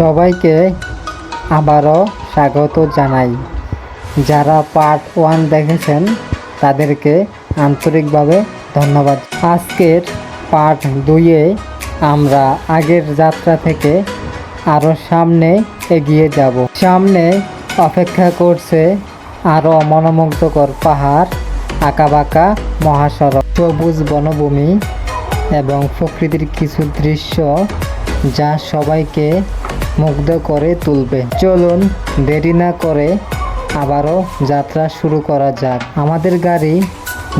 সবাইকে আবারও স্বাগত জানাই। যারা পার্ট 1 দেখেছেন তাদেরকে আন্তরিকভাবে ধন্যবাদ। আজকের পার্ট 2-এ আমরা আগের যাত্রা থেকে আরও সামনে এগিয়ে যাব। সামনে অপেক্ষা করছে আরও মনোমুগ্ধকর পাহাড়, আঁকাবাঁকা মহাসড়ক, সবুজ বনভূমি এবং প্রকৃতির কিছু দৃশ্য যা সবাইকে মুগ্ধ করে তুলবে। চলুন দেরি না করে আবারও যাত্রা শুরু করা যাক। আমাদের গাড়ি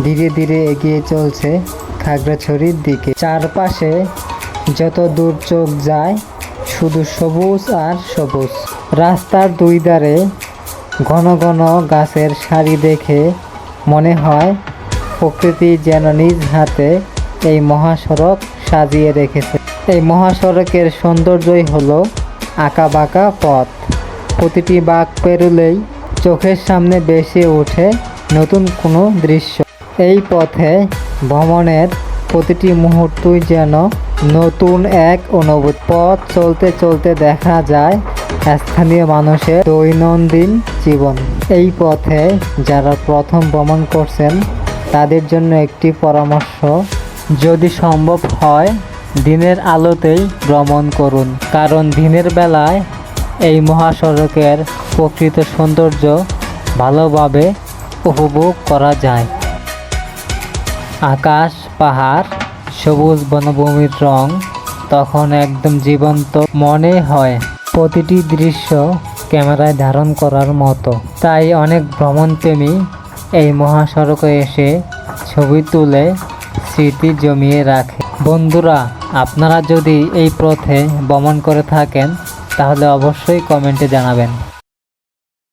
ধীরে ধীরে এগিয়ে চলছে খাগড়াছড়ির দিকে। চারপাশে যত দূর চোখ যায় শুধু সবুজ আর সবুজ। রাস্তার দুই ধারে ঘন ঘন গাছের সারি দেখে মনে হয় প্রকৃতি যেন নিজ হাতে এই মহাসড়ক সাজিয়ে রেখেছে। এই মহাসড়কের সৌন্দর্যই হলো আঁকাবাঁকা পথ। প্রতিটি বাঁক পেরোলেই চোখের সামনে ভেসে ওঠে নতুন কোনো দৃশ্য। এই পথে ভ্রমণের প্রতিটি মুহূর্তই যেন নতুন এক অনুভূতি। পথ চলতে চলতে দেখা যায় স্থানীয় মানুষের দৈনন্দিন জীবন। এই পথে যারা প্রথম ভ্রমণ করছেন তাদের জন্য একটি পরামর্শ, যদি সম্ভব হয় দিনের আলোতেই ভ্রমণ করুন, কারণ দিনের বেলায় এই মহাসড়কের প্রকৃত সৌন্দর্য ভালোভাবে উপভোগ করা যায়। আকাশ, পাহাড়, সবুজ বনভূমির রং তখন একদম জীবন্ত মনে হয়, প্রতিটি দৃশ্য ক্যামেরায় ধারণ করার মতো। তাই অনেক ভ্রমণপ্রেমী এই মহাসড়কে এসে ছবি তুলে স্মৃতি জমিয়ে রাখে। বন্ধুরা, আপনারা যদি এই পথে ভ্রমণ করে থাকেন তাহলে অবশ্যই কমেন্টে জানাবেন।